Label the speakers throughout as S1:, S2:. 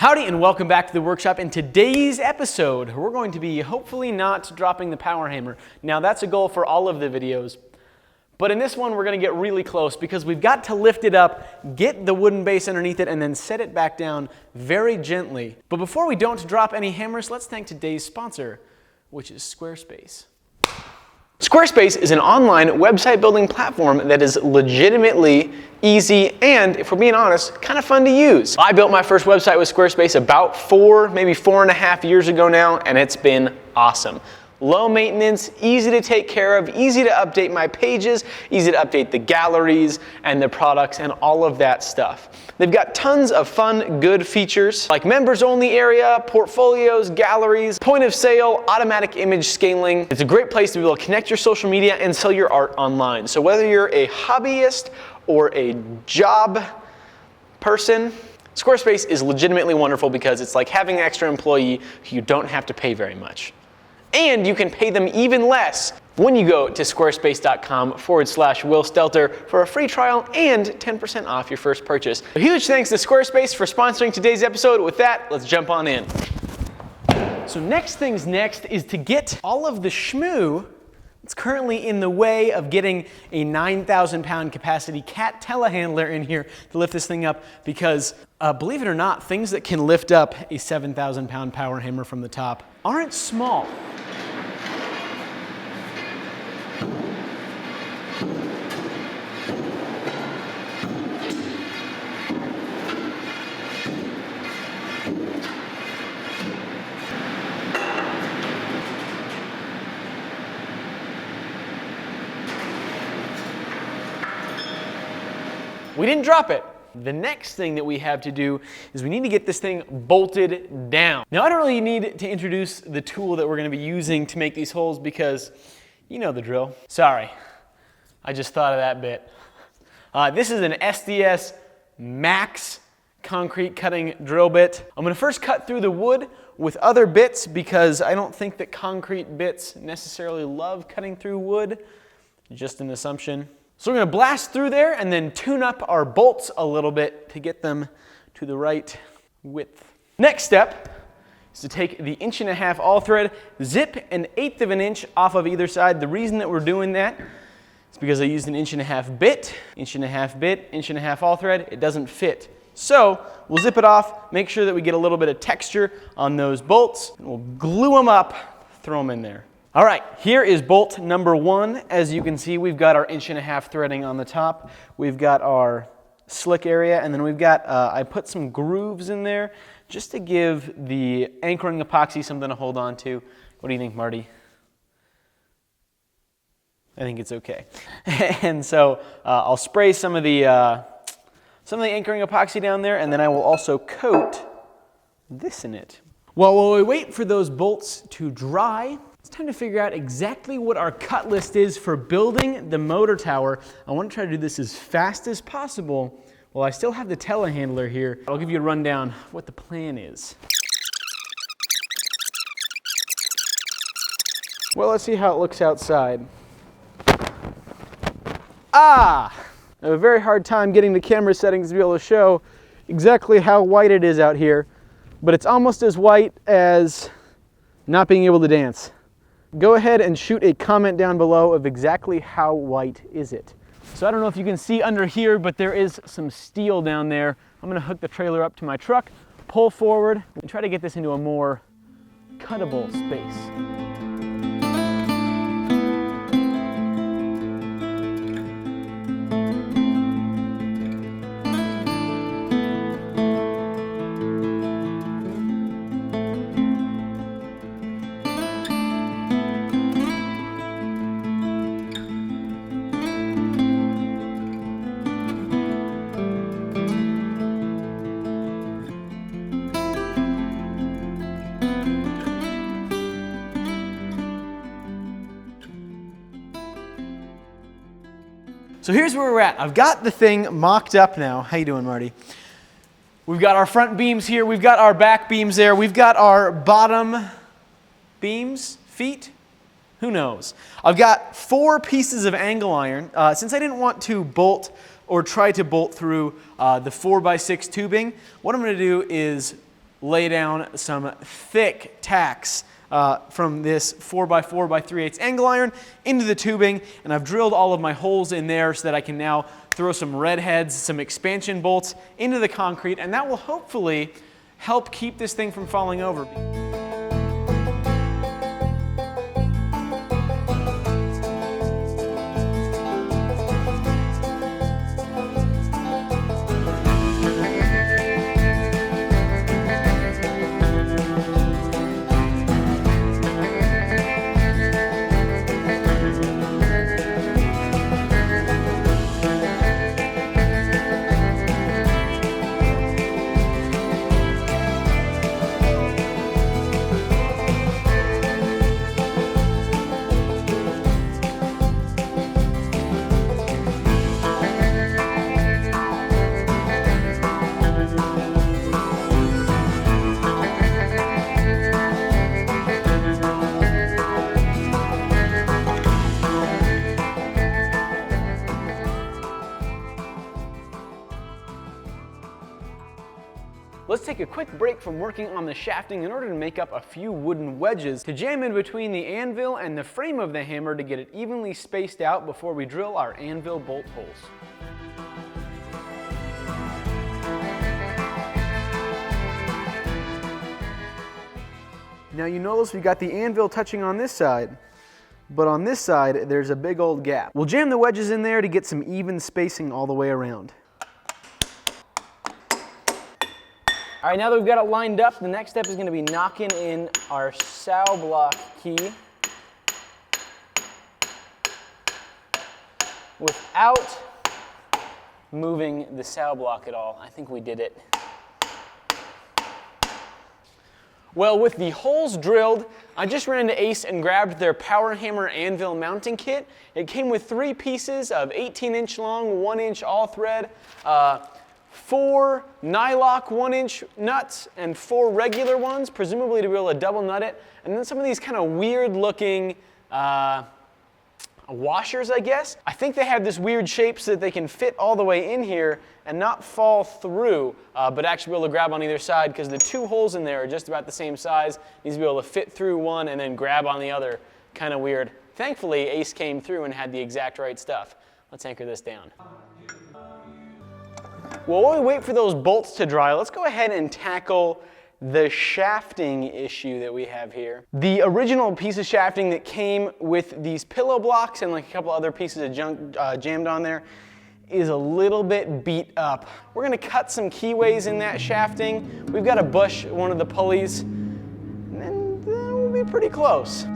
S1: Howdy and welcome back to the workshop. In today's episode, we're going to be hopefully not dropping the power hammer. Now that's a goal for all of the videos, but in this one we're going to get really close because we've got to lift it up, get the wooden base underneath it, and then set it back down very gently. But before we don't drop any hammers, let's thank today's sponsor, which is Squarespace. Squarespace is an online website building platform that is legitimately easy and, if we're being honest, kind of fun to use. I built my first website with Squarespace about maybe 4.5 years ago now, and it's been awesome. Low maintenance, easy to take care of, easy to update my pages, easy to update the galleries and the products and all of that stuff. They've got tons of fun, good features like members only area, portfolios, galleries, point of sale, automatic image scaling. It's a great place to be able to connect your social media and sell your art online. So whether you're a hobbyist or a job person, Squarespace is legitimately wonderful because it's like having an extra employee who you don't have to pay very much. And you can pay them even less when you go to squarespace.com/Will Stelter for a free trial and 10% off your first purchase. A huge thanks to Squarespace for sponsoring today's episode. With that, let's jump on in. So next things next is to get all of the shmoo that's currently in the way of getting a 9,000 pound capacity cat telehandler in here to lift this thing up because, believe it or not, things that can lift up a 7,000 pound power hammer from the top aren't small. We didn't drop it. The next thing that we have to do is we need to get this thing bolted down. Now I don't really need to introduce the tool that we're going to be using to make these holes because you know the drill. Sorry, I just thought of that bit. This is an SDS Max concrete cutting drill bit. I'm going to first cut through the wood with other bits because I don't think that concrete bits necessarily love cutting through wood. Just an assumption. So we're going to blast through there and then tune up our bolts a little bit to get them to the right width. Next step is to take the 1.5" all thread, zip 1/8 of an inch off of either side. The reason that we're doing that is because I used an 1.5" bit, 1.5" bit, 1.5" all thread. It doesn't fit. So we'll zip it off, make sure that we get a little bit of texture on those bolts, and we'll glue them up, throw them in there. All right, here is bolt number 1. As you can see, we've got our 1.5" threading on the top. We've got our slick area, and then we've got, I put some grooves in there just to give the anchoring epoxy something to hold on to. What do you think, Marty? I think it's okay. And so I'll spray some of the anchoring epoxy down there, and then I will also coat this in it. Well, while we wait for those bolts to dry, it's time to figure out exactly what our cut list is for building the motor tower. I want to try to do this as fast as possible while I still have the telehandler here. I'll give you a rundown of what the plan is. Well, let's see how it looks outside. I have a very hard time getting the camera settings to be able to show exactly how white it is out here, but it's almost as white as not being able to dance. Go ahead and shoot a comment down below of exactly how white is it. So I don't know if you can see under here, but there is some steel down there. I'm going to hook the trailer up to my truck, pull forward, and try to get this into a more cuttable space. So here's where we're at. I've got the thing mocked up now. How you doing, Marty? We've got our front beams here. We've got our back beams there. We've got our bottom beams, feet. Who knows? I've got 4 pieces of angle iron. Since I didn't want to bolt or try to bolt through the 4x6 tubing, what I'm going to do is lay down some thick tacks from this 4x4x3/8 angle iron into the tubing, and I've drilled all of my holes in there so that I can now throw some red heads, some expansion bolts into the concrete, and that will hopefully help keep this thing from falling over. Let's take a quick break from working on the shafting in order to make up a few wooden wedges to jam in between the anvil and the frame of the hammer to get it evenly spaced out before we drill our anvil bolt holes. Now you notice we got the anvil touching on this side, but on this side there's a big old gap. We'll jam the wedges in there to get some even spacing all the way around. All right, now that we've got it lined up, the next step is going to be knocking in our sow block key without moving the sow block at all. I think we did it. Well, with the holes drilled, I just ran to Ace and grabbed their Power Hammer Anvil mounting kit. It came with 3 pieces of 18-inch long, 1-inch all thread, 4 nylock 1-inch nuts and 4 regular ones, presumably to be able to double nut it, and then some of these kind of weird looking washers, I guess. I think they have this weird shape so that they can fit all the way in here and not fall through, but actually be able to grab on either side because the 2 holes in there are just about the same size. Needs to be able to fit through one and then grab on the other. Kind of weird. Thankfully, Ace came through and had the exact right stuff. Let's anchor this down. Well, while we wait for those bolts to dry, let's go ahead and tackle the shafting issue that we have here. The original piece of shafting that came with these pillow blocks and like a couple other pieces of junk jammed on there is a little bit beat up. We're gonna cut some keyways in that shafting. We've got to bush one of the pulleys, and then we'll be pretty close.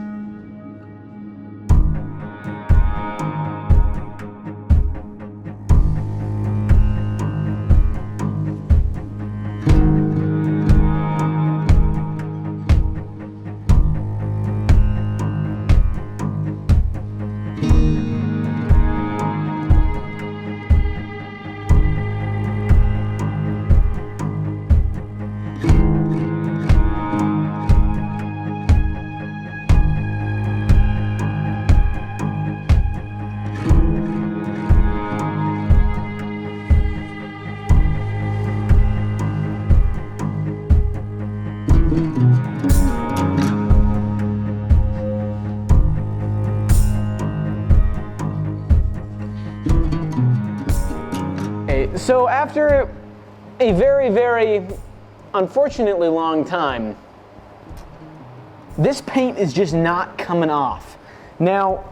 S1: So after a very, very unfortunately long time, this paint is just not coming off. Now,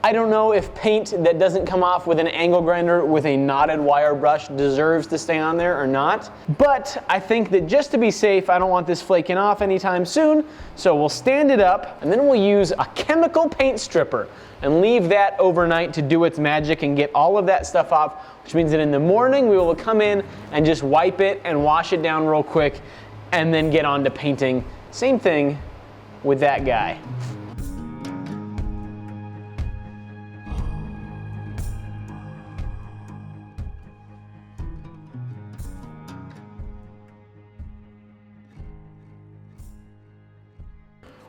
S1: I don't know if paint that doesn't come off with an angle grinder with a knotted wire brush deserves to stay on there or not, but I think that just to be safe, I don't want this flaking off anytime soon, so we'll stand it up and then we'll use a chemical paint stripper and leave that overnight to do its magic and get all of that stuff off, which means that in the morning we will come in and just wipe it and wash it down real quick and then get on to painting. Same thing with that guy.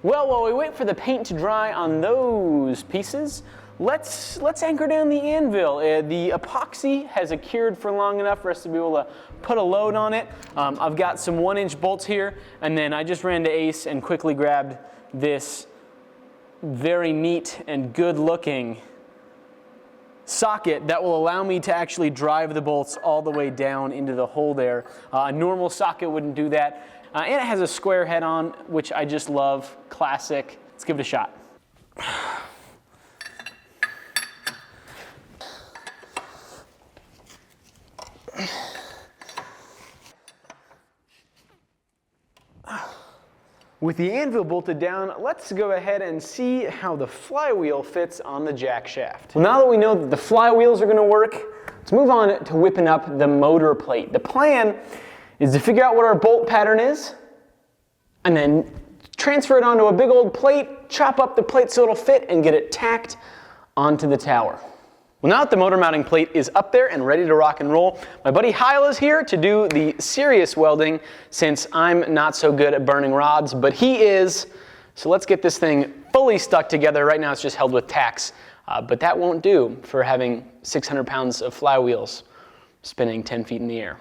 S1: Well, while we wait for the paint to dry on those pieces, let's anchor down the anvil. The epoxy has cured for long enough for us to be able to put a load on it. I've got some 1-inch bolts here, and then I just ran to Ace and quickly grabbed this very neat and good looking socket that will allow me to actually drive the bolts all the way down into the hole there. A normal socket wouldn't do that. And it has a square head on, which I just love. Classic. Let's give it a shot. With the anvil bolted down, let's go ahead and see how the flywheel fits on the jack shaft. Well, now that we know that the flywheels are going to work, let's move on to whipping up the motor plate. The plan is to figure out what our bolt pattern is, and then transfer it onto a big old plate, chop up the plate so it'll fit, and get it tacked onto the tower. Well, now that the motor mounting plate is up there and ready to rock and roll, my buddy Heil is here to do the serious welding since I'm not so good at burning rods, but he is. So let's get this thing fully stuck together. Right now it's just held with tacks, but that won't do for having 600 pounds of flywheels spinning 10 feet in the air.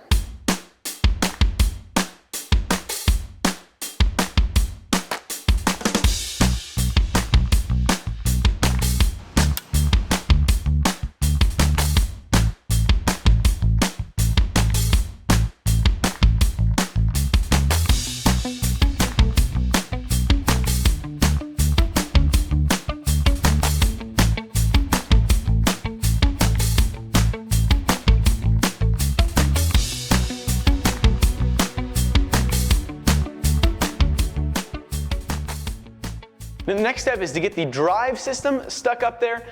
S1: The next step is to get the drive system stuck up there.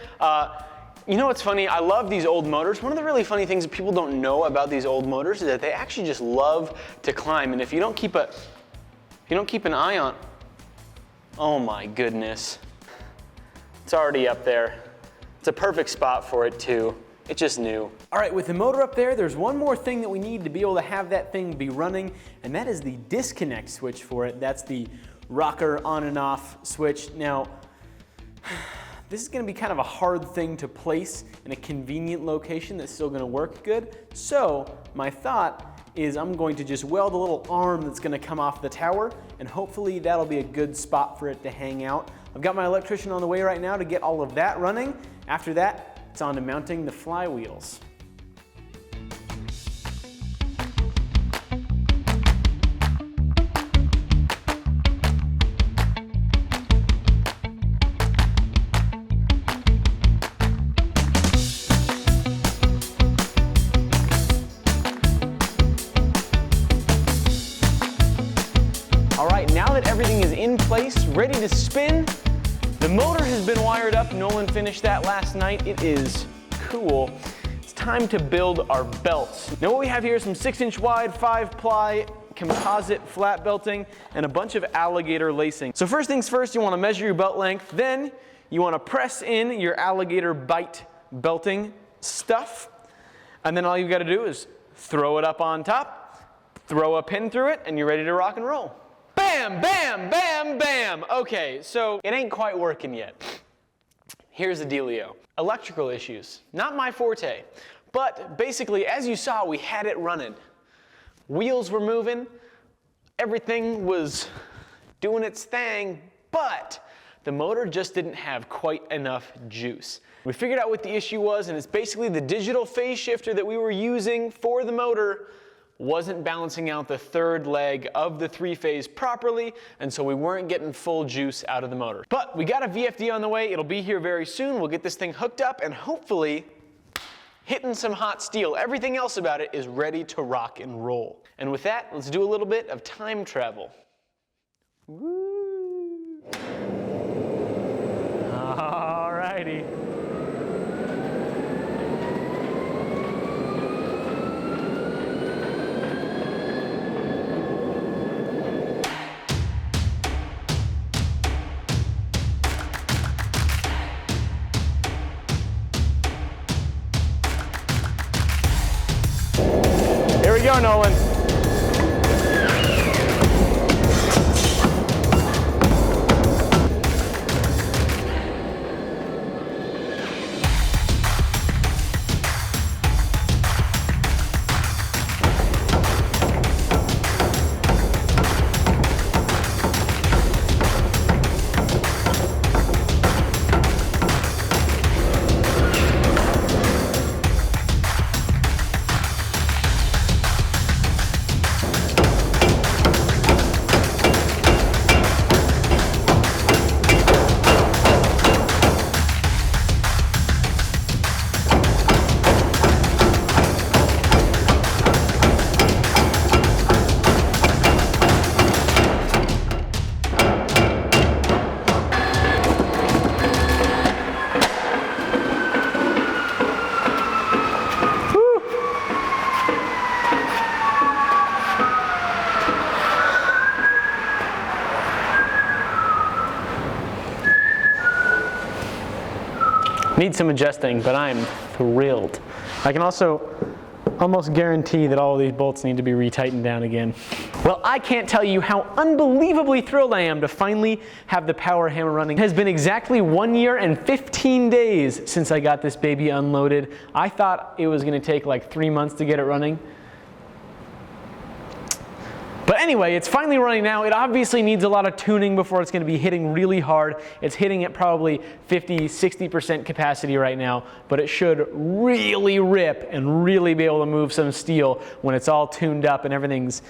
S1: You know what's funny? I love these old motors. One of the really funny things that people don't know about these old motors is that they actually just love to climb. And if you don't keep an eye on, oh my goodness, it's already up there. It's a perfect spot for it too. It just knew. All right, with the motor up there, there's one more thing that we need to be able to have that thing be running, and that is the disconnect switch for it. That's the rocker on and off switch. Now, this is gonna be kind of a hard thing to place in a convenient location that's still gonna work good. So my thought is I'm going to just weld a little arm that's gonna come off the tower, and hopefully that'll be a good spot for it to hang out. I've got my electrician on the way right now to get all of that running. After that, it's on to mounting the flywheels. All right, now that everything is in place, ready to spin, the motor has been wired up. Nolan finished that last night. It is cool. It's time to build our belts. Now what we have here is some 6-inch wide, 5-ply composite flat belting and a bunch of alligator lacing. So first things first, you want to measure your belt length. Then you want to press in your alligator bite belting stuff. And then all you've got to do is throw it up on top, throw a pin through it, and you're ready to rock and roll. Bam, bam, bam, bam. Okay, so it ain't quite working yet. Here's the dealio. Electrical issues, not my forte. But basically, as you saw, we had it running. Wheels were moving, everything was doing its thing, but the motor just didn't have quite enough juice. We figured out what the issue was, and it's basically the digital phase shifter that we were using for the motor wasn't balancing out the third leg of the 3-phase properly, and so we weren't getting full juice out of the motor. But we got a VFD on the way. It'll be here very soon. We'll get this thing hooked up and hopefully hitting some hot steel. Everything else about it is ready to rock and roll. And with that, let's do a little bit of time travel. Woo! All righty. Here we go, Nolan. Needs some adjusting, but I'm thrilled. I can also almost guarantee that all of these bolts need to be retightened down again. Well, I can't tell you how unbelievably thrilled I am to finally have the power hammer running. It has been exactly 1 year and 15 days since I got this baby unloaded. I thought it was going to take like 3 months to get it running. But anyway, it's finally running now. It obviously needs a lot of tuning before it's going to be hitting really hard. It's hitting at probably 50–60% capacity right now, but it should really rip and really be able to move some steel when it's all tuned up and everything's,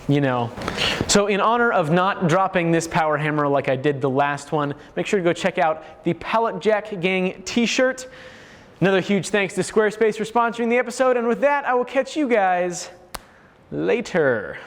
S1: you know. So in honor of not dropping this power hammer like I did the last one, make sure to go check out the Pallet Jack Gang t-shirt. Another huge thanks to Squarespace for sponsoring the episode, and with that, I will catch you guys later.